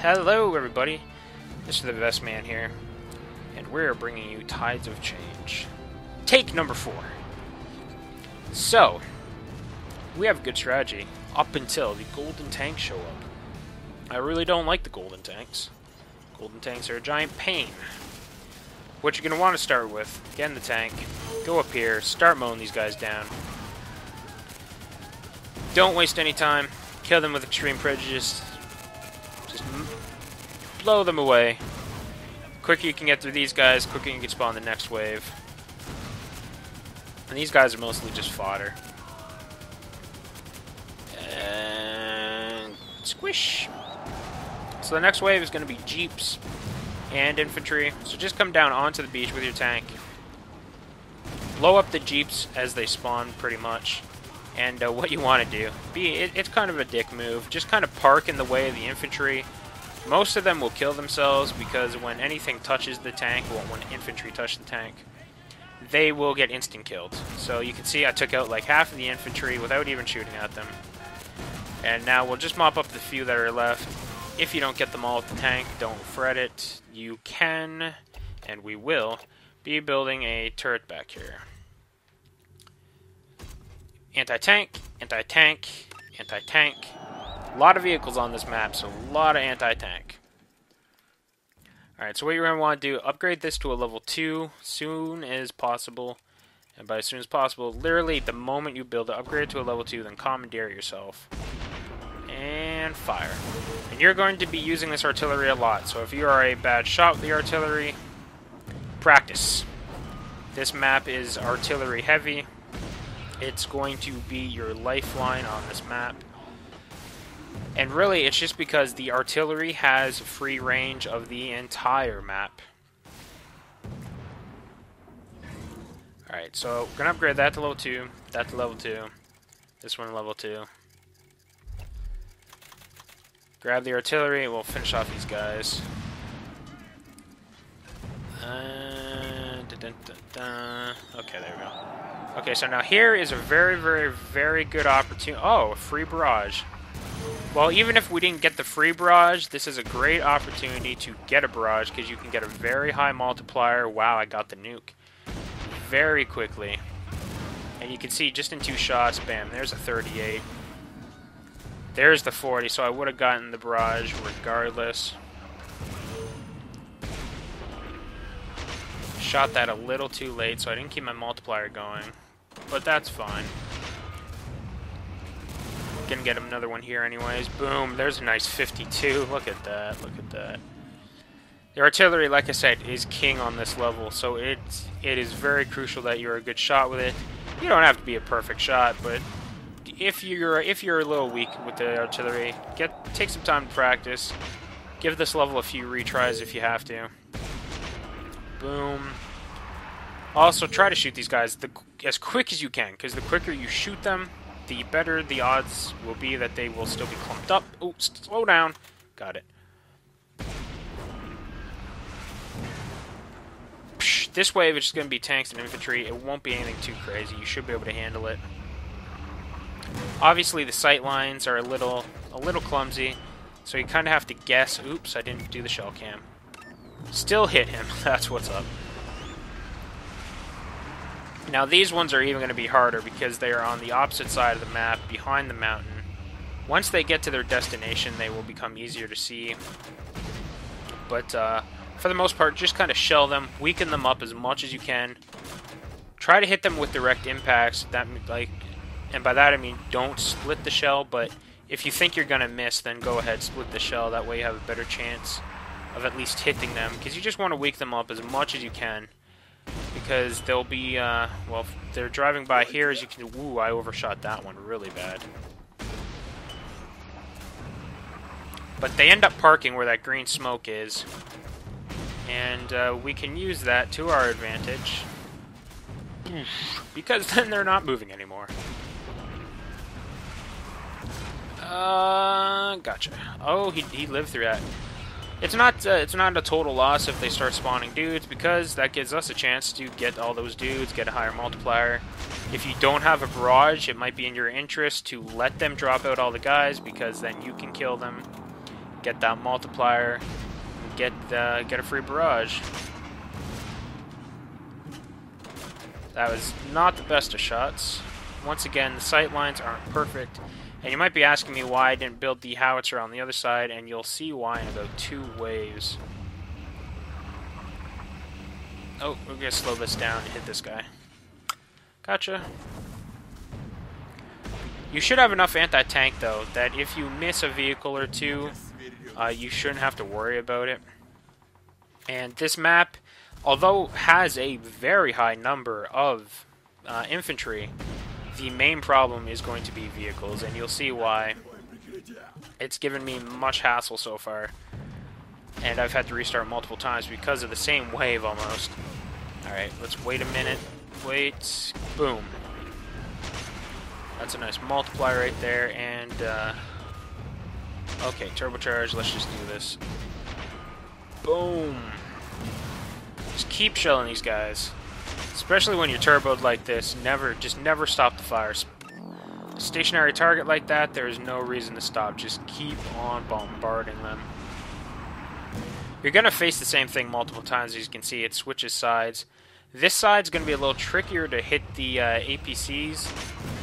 Hello everybody, this is the Best Man here, and we're bringing you Tides of Change. Take number 4. So, we have a good strategy up until the golden tanks show up. I really don't like the golden tanks. Golden tanks are a giant pain. What you're going to want to start with, get in the tank, go up here, start mowing these guys down. Don't waste any time, kill them with extreme prejudice. Just blow them away. Quicker you can get through these guys, quicker you can spawn the next wave. And these guys are mostly just fodder. And squish. So the next wave is going to be jeeps and infantry. So just come down onto the beach with your tank. Blow up the jeeps as they spawn, pretty much. And what you want to do, it's kind of a dick move. Just kind of park in the way of the infantry. Most of them will kill themselves because when anything touches the tank, well, when infantry touch the tank, they will get instant killed. So you can see I took out like half of the infantry without even shooting at them. And now we'll just mop up the few that are left. If you don't get them all with the tank, don't fret it. You can, and we will, be building a turret back here. Anti-tank, anti-tank, anti-tank. A lot of vehicles on this map, so a lot of anti-tank. Alright, so what you're going to want to do, upgrade this to a level 2 soon as possible. And by as soon as possible, literally the moment you build it, upgrade it to a level 2, then commandeer it yourself. And fire. And you're going to be using this artillery a lot, so if you are a bad shot with the artillery, practice. This map is artillery heavy. It's going to be your lifeline on this map. And really, it's just because the artillery has free range of the entire map. Alright, so we're going to upgrade that to level 2, that to level 2, this one to level 2. Grab the artillery, we'll finish off these guys. Okay, there we go. Okay, so now here is a very, very, very good opportunity. Oh, a free barrage. Well, even if we didn't get the free barrage, this is a great opportunity to get a barrage because you can get a very high multiplier. Wow, I got the nuke very quickly. And you can see just in 2 shots, bam, there's a 38. There's the 40, so I would have gotten the barrage regardless. Shot that a little too late, so I didn't keep my multiplier going. But that's fine. Gonna get another one here anyways. Boom, there's a nice 52. Look at that, look at that. The artillery, like I said, is king on this level, so it is very crucial that you're a good shot with it. You don't have to be a perfect shot, but if you're a little weak with the artillery, take some time to practice. Give this level a few retries if you have to. Boom. Also, try to shoot these guys as quick as you can, because the quicker you shoot them, the better the odds will be that they will still be clumped up. Oh, slow down. Got it. Psh, this wave is just going to be tanks and infantry. It won't be anything too crazy. You should be able to handle it. Obviously, the sight lines are a little clumsy, so you kind of have to guess. Oops, I didn't do the shell cam. Still hit him. That's what's up. Now these ones are even going to be harder because they are on the opposite side of the map, behind the mountain. Once they get to their destination, they will become easier to see. But for the most part, just kind of shell them, weaken them up as much as you can. Try to hit them with direct impacts. And by that I mean don't split the shell, but if you think you're going to miss, then go ahead, split the shell. That way you have a better chance of at least hitting them, because you just want to weaken them up as much as you can. Because they'll be, well, if they're driving by here, as you can, woo, I overshot that one really bad. But they end up parking where that green smoke is. And we can use that to our advantage. Because then they're not moving anymore. Gotcha. Oh, he lived through that. It's not a total loss if they start spawning dudes, because that gives us a chance to get all those dudes, get a higher multiplier. If you don't have a barrage, it might be in your interest to let them drop out all the guys, because then you can kill them. get that multiplier, and get a free barrage. That was not the best of shots. Once again, the sight lines aren't perfect. And you might be asking me why I didn't build the howitzer on the other side, and you'll see why in about 2 waves. Oh, we're going to slow this down and hit this guy. Gotcha. You should have enough anti-tank, though, that if you miss a vehicle or two, you shouldn't have to worry about it. And this map, although has a very high number of infantry, the main problem is going to be vehicles, and you'll see why. It's given me much hassle so far, and I've had to restart multiple times because of the same wave almost. Alright, let's wait a minute. Wait. Boom. That's a nice multiplier right there, and okay, turbocharge, let's just do this. Boom. Just keep shelling these guys. Especially when you're turboed like this, just never stop the fires. Stationary target like that, there is no reason to stop. Just keep on bombarding them. You're going to face the same thing multiple times. As you can see, it switches sides. This side's going to be a little trickier to hit the APCs,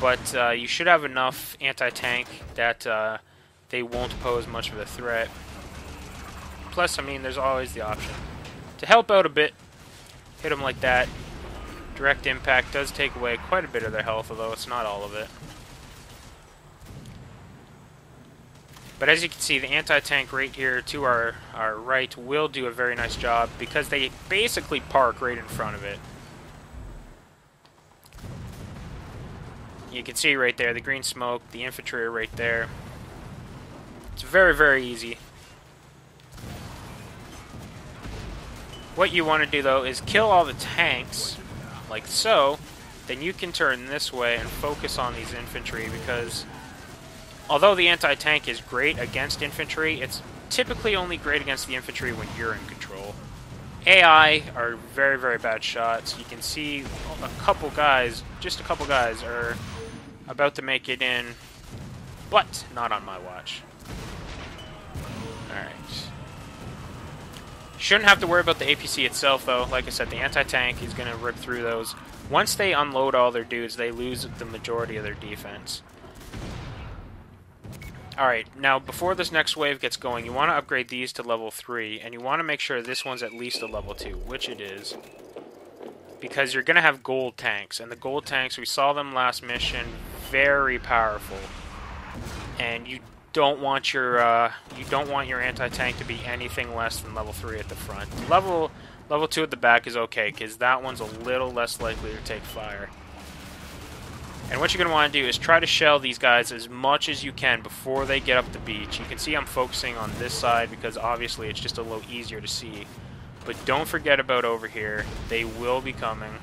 but you should have enough anti-tank that they won't pose much of a threat. Plus, I mean, there's always the option to help out a bit. Hit them like that. Direct impact does take away quite a bit of their health, although it's not all of it. But as you can see, the anti-tank right here to our right will do a very nice job because they basically park right in front of it. You can see right there, the green smoke, the infantry are right there. It's very, very easy. What you want to do, though, is kill all the tanks, like so. Then you can turn this way and focus on these infantry, because although the anti-tank is great against infantry, it's typically only great against the infantry when you're in control. AI are very, very bad shots. You can see a couple guys, just a couple guys, are about to make it in, but not on my watch. Alright. Shouldn't have to worry about the APC itself, though. Like I said, the anti-tank is going to rip through those. Once they unload all their dudes, they lose the majority of their defense. Alright, now before this next wave gets going, you want to upgrade these to level 3, and you want to make sure this one's at least a level 2, which it is. Because you're going to have gold tanks, and the gold tanks, we saw them last mission, very powerful. And you don't want your anti-tank to be anything less than level 3 at the front. Level 2 at the back is okay, because that one's a little less likely to take fire. And what you're going to want to do is try to shell these guys as much as you can before they get up the beach. You can see I'm focusing on this side because obviously it's just a little easier to see. But don't forget about over here. They will be coming.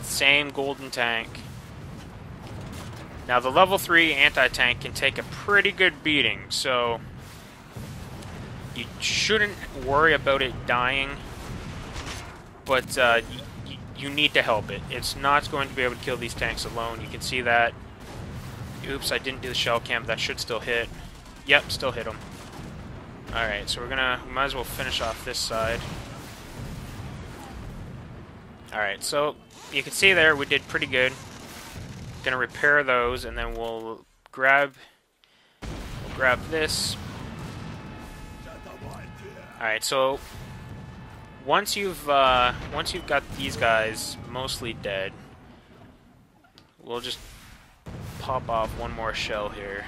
Same golden tank. Now the level 3 anti-tank can take a pretty good beating, so you shouldn't worry about it dying, but you need to help it. It's not going to be able to kill these tanks alone. You can see that. Oops, I didn't do the shell cam. That should still hit. Yep, still hit them. Alright, so we might as well finish off this side. Alright, so you can see there we did pretty good. Gonna repair those, and then we'll grab this. Alright, so once you've got these guys mostly dead, we'll just pop off one more shell here.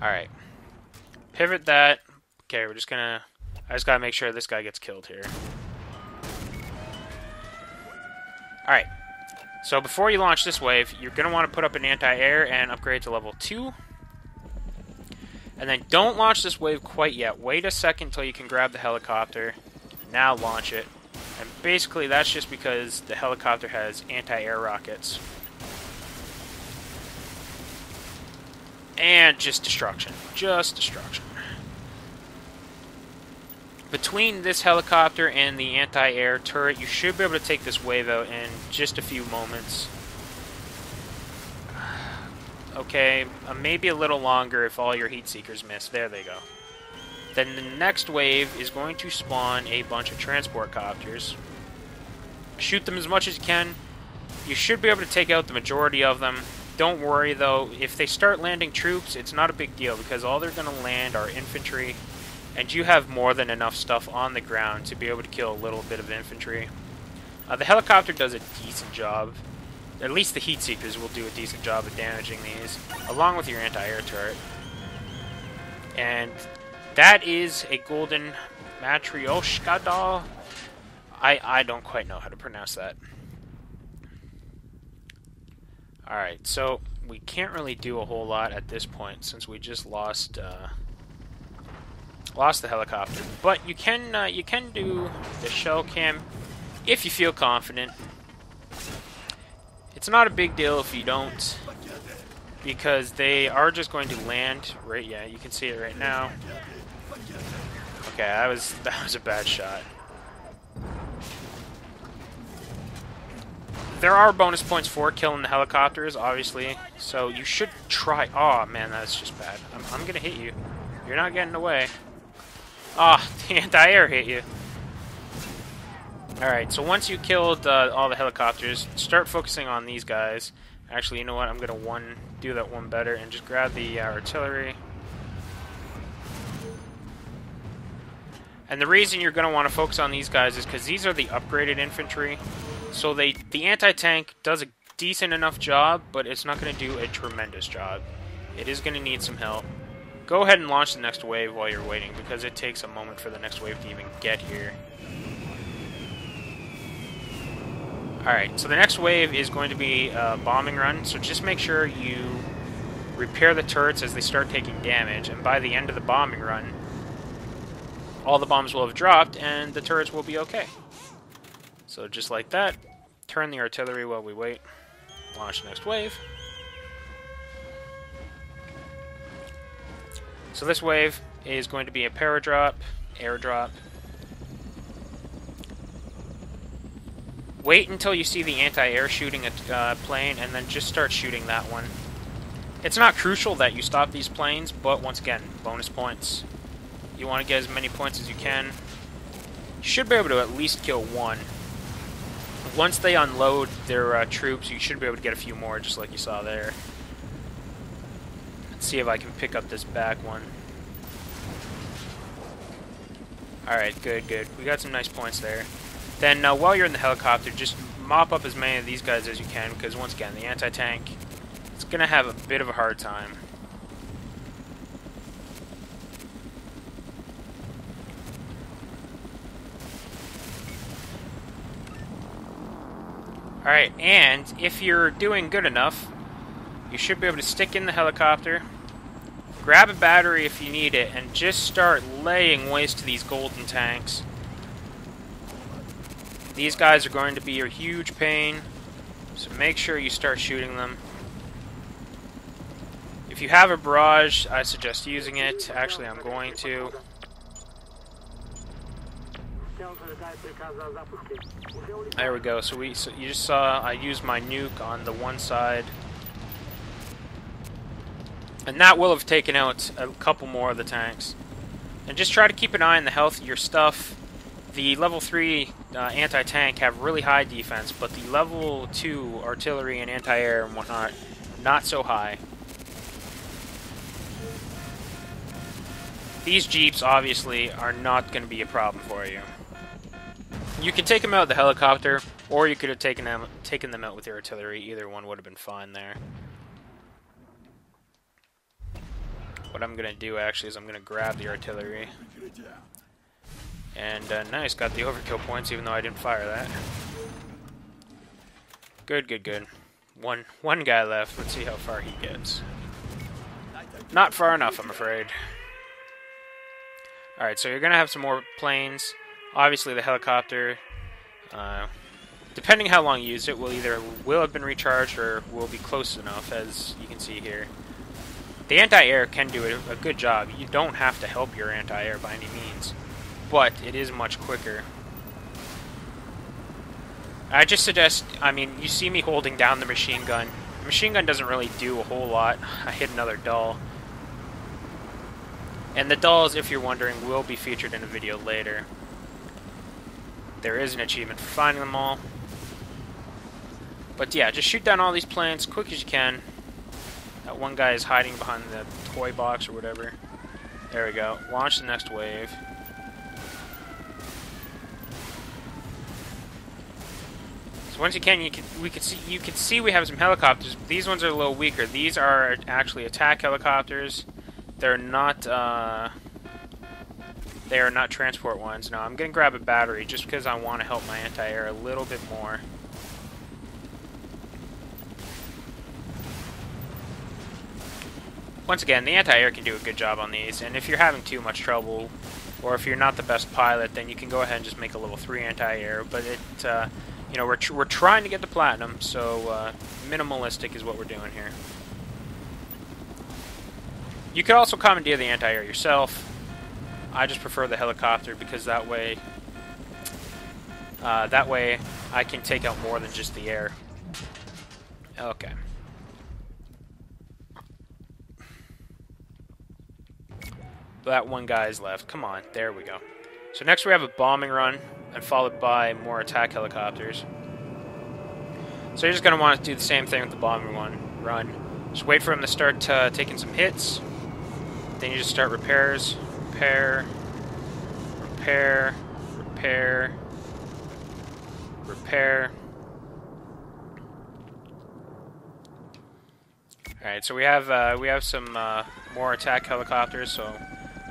Alright. Pivot that. Okay, I just gotta make sure this guy gets killed here. Alright. So before you launch this wave, you're going to want to put up an anti-air and upgrade to level 2. And then don't launch this wave quite yet. Wait a second until you can grab the helicopter. Now launch it. And basically that's just because the helicopter has anti-air rockets. And just destruction. Just destruction. Between this helicopter and the anti-air turret, you should be able to take this wave out in just a few moments. okay? Maybe a little longer if all your heat seekers miss. There they go. Then the next wave is going to spawn a bunch of transport copters. Shoot them as much as you can. You should be able to take out the majority of them. Don't worry though, if they start landing troops, it's not a big deal because all they're going to land are infantry, and you have more than enough stuff on the ground to be able to kill a little bit of infantry. The helicopter does a decent job. At least the heat seekers will do a decent job of damaging these, along with your anti-air turret. And that is a golden Matryoshka doll. I don't quite know how to pronounce that. Alright, so we can't really do a whole lot at this point since we just lost the helicopter. But you can do the shell cam if you feel confident. It's not a big deal if you don't, because they are just going to land right. Yeah, you can see it right now. Okay, that was a bad shot. There are bonus points for killing the helicopters, obviously, so you should try. Oh man, that's just bad. I'm gonna hit you. You're not getting away. Ah, oh, the anti-air hit you. Alright, so once you killed all the helicopters, start focusing on these guys. Actually, you know what? I'm going to do that one better and just grab the artillery. And the reason you're going to want to focus on these guys is because these are the upgraded infantry. So the anti-tank does a decent enough job, but it's not going to do a tremendous job. It is going to need some help. Go ahead and launch the next wave while you're waiting, because it takes a moment for the next wave to even get here. Alright, so the next wave is going to be a bombing run, so just make sure you repair the turrets as they start taking damage, and by the end of the bombing run, all the bombs will have dropped, and the turrets will be okay. So just like that, turn the artillery while we wait, launch the next wave. So this wave is going to be a paradrop, airdrop. Wait until you see the anti-air shooting a plane, and then just start shooting that one. It's not crucial that you stop these planes, but once again, bonus points. You want to get as many points as you can. You should be able to at least kill one. Once they unload their troops, you should be able to get a few more, just like you saw there. Let's see if I can pick up this back one. Alright, good, good. We got some nice points there. Then while you're in the helicopter, just mop up as many of these guys as you can, because once again, the anti-tank is going to have a bit of a hard time. Alright, and if you're doing good enough, you should be able to stick in the helicopter, grab a battery if you need it, and just start laying waste to these golden tanks. These guys are going to be a huge pain, so make sure you start shooting them. If you have a barrage, I suggest using it. Actually, I'm going to. There we go. So you just saw I used my nuke on the one side, and that will have taken out a couple more of the tanks. And just try to keep an eye on the health of your stuff. The level 3 anti-tank have really high defense, but the level 2 artillery and anti-air and whatnot, not so high. These jeeps obviously are not going to be a problem for you. You can take them out with the helicopter, or you could have taken them out with the artillery. Either one would have been fine there. What I'm going to do actually is I'm going to grab the artillery. And nice, got the overkill points even though I didn't fire that. Good, good, good. One guy left. Let's see how far he gets. Not far enough, I'm afraid. Alright, so you're going to have some more planes. Obviously the helicopter, depending how long you use it, will have been recharged or will be close enough, as you can see here. The anti-air can do a good job. You don't have to help your anti-air by any means, but it is much quicker. I just suggest, I mean, you see me holding down the machine gun. The machine gun doesn't really do a whole lot. I hit another doll. And the dolls, if you're wondering, will be featured in a video later. There is an achievement for finding them all. But yeah, just shoot down all these planes as quick as you can. That one guy is hiding behind the toy box or whatever. There we go. Launch the next wave. So once you can see we have some helicopters. These ones are a little weaker. These are actually attack helicopters. They're not they are not transport ones. No, I'm gonna grab a battery just because I want to help my anti-air a little bit more. Once again, the anti-air can do a good job on these, and if you're having too much trouble, or if you're not the best pilot, then you can go ahead and just make a level 3 anti-air. But it, you know, we're trying to get to platinum, so minimalistic is what we're doing here. You could also commandeer the anti-air yourself. I just prefer the helicopter because that way I can take out more than just the air. Okay. That one guy is left. Come on, there we go. So next we have a bombing run, and followed by more attack helicopters. So you're just going to want to do the same thing with the bombing run. Just wait for him to start taking some hits. Then you just start repairs. Repair. Repair. Repair. Repair. Alright, so we have some more attack helicopters, so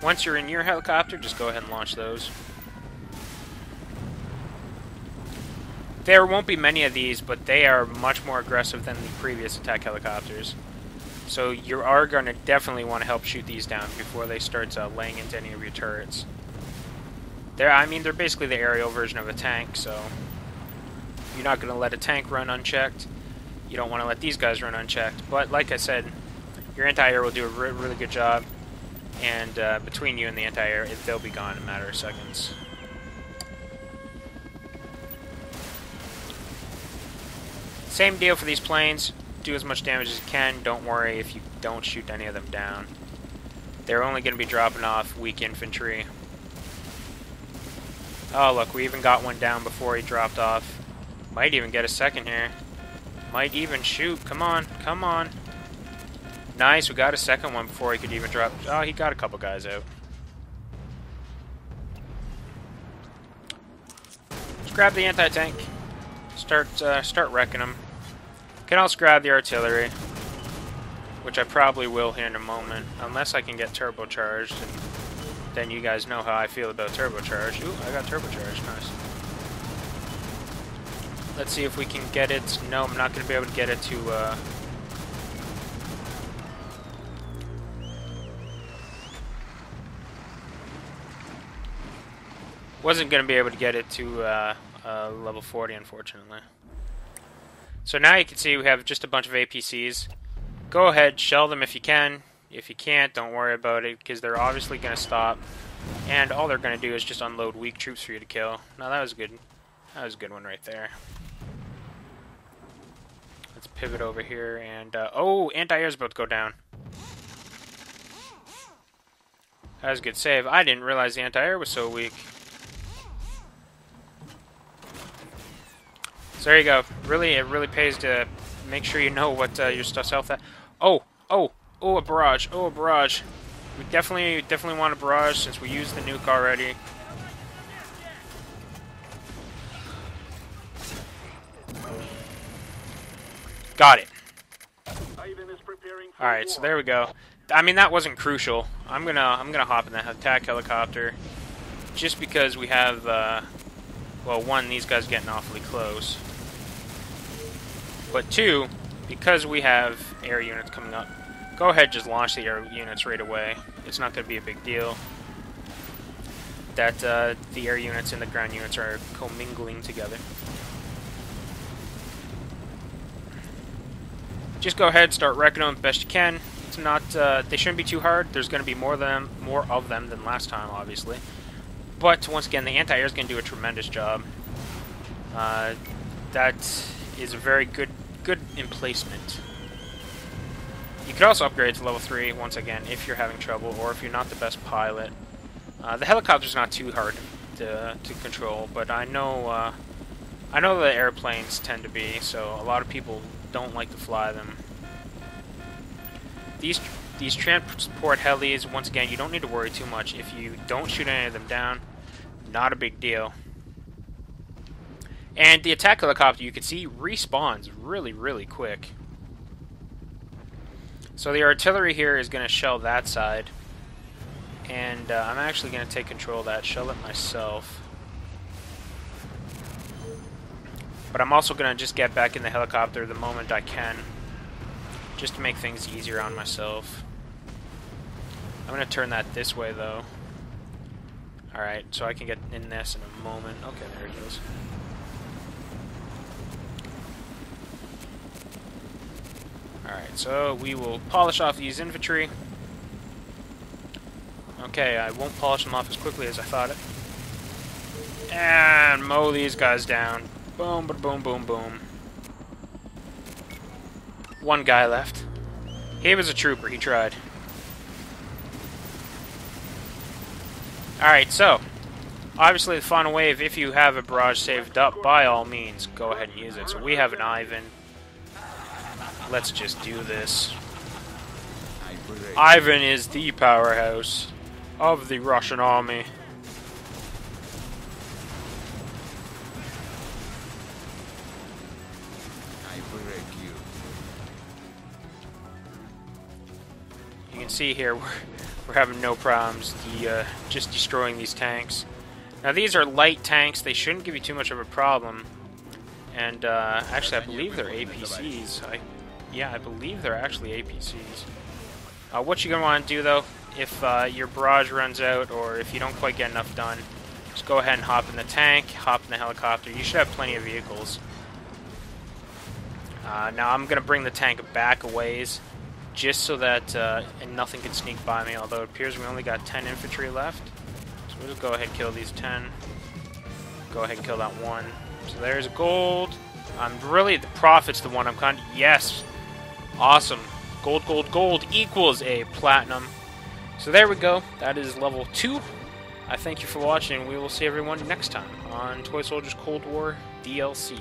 once you're in your helicopter, just go ahead and launch those. There won't be many of these, but they are much more aggressive than the previous attack helicopters. So you are going to definitely want to help shoot these down before they start laying into any of your turrets. They're basically the aerial version of a tank, so you're not going to let a tank run unchecked. You don't want to let these guys run unchecked. But like I said, your anti-air will do a really good job. And between you and the anti-air, they'll be gone in a matter of seconds. Same deal for these planes. Do as much damage as you can. Don't worry if you don't shoot any of them down. They're only going to be dropping off weak infantry. Oh, look, we even got one down before he dropped off. Might even get a second here. Might even shoot. Come on, come on. Nice, we got a second one before he could even drop. Oh, he got a couple guys out. Just grab the anti-tank. Start wrecking them. Can also grab the artillery, which I probably will here in a moment, unless I can get turbocharged. And then you guys know how I feel about turbocharged. Ooh, I got turbocharged. Nice. Let's see if we can get it. No, I'm not going to be able to get it to. Wasn't going to be able to get it to level 40, unfortunately. So now you can see we have just a bunch of APCs. Go ahead, shell them if you can. If you can't, don't worry about it, because they're obviously going to stop. And all they're going to do is just unload weak troops for you to kill. Now that was good. That was a good one right there. Let's pivot over here and... oh, anti-air's about to go down. That was a good save. I didn't realize the anti-air was so weak. So there you go. Really, it really pays to make sure you know what your stuff's health at. Oh, a barrage. Oh, a barrage. We definitely want a barrage since we used the nuke already. Got it. All right, so there we go. I mean, that wasn't crucial. I'm gonna hop in that attack helicopter, just because we have. Well, one, these guys getting awfully close. But two, because we have air units coming up, go ahead, just launch the air units right away. It's not going to be a big deal that the air units and the ground units are commingling together. Just go ahead, start wrecking them best you can. It's not, they shouldn't be too hard. There's going to be more of them than last time, obviously. But once again, the anti-air is going to do a tremendous job. That is a very good emplacement. You could also upgrade to level 3 once again if you're having trouble or if you're not the best pilot. The helicopter's not too hard to control, but I know the airplanes tend to be, so a lot of people don't like to fly them. These transport helis, once again, you don't need to worry too much. If you don't shoot any of them down, not a big deal. And the attack helicopter, you can see, respawns really, really quick. So the artillery here is going to shell that side. And I'm actually going to take control of that, shell it myself. But I'm also going to just get back in the helicopter the moment I can, just to make things easier on myself. I'm going to turn that this way, though. Alright, so I can get in this in a moment. Okay, there it goes. Alright, so we will polish off these infantry. Okay, I won't polish them off as quickly as I thought it. And mow these guys down. Boom, boom, boom, boom. One guy left. He was a trooper, he tried. Alright, so, obviously the final wave, if you have a barrage saved up, by all means, go ahead and use it. So we have an Ivan. Let's just do this. Ivan is the powerhouse of the Russian army. You can see here we're having no problems just destroying these tanks. Now these are light tanks, they shouldn't give you too much of a problem. And actually I believe they're APCs. Yeah, I believe they're actually APCs. What you're going to want to do though, if your barrage runs out or if you don't quite get enough done, just go ahead and hop in the tank, hop in the helicopter. You should have plenty of vehicles. Now I'm going to bring the tank back a ways, just so that nothing can sneak by me, although it appears we only got 10 infantry left. So we'll just go ahead and kill these 10. Go ahead and kill that one. So there's gold. Really, the profit's the one I'm kind of... Yes! Awesome. Gold, gold, gold equals a platinum. So there we go. That is level 2. I thank you for watching. We will see everyone next time on Toy Soldiers Cold War DLC.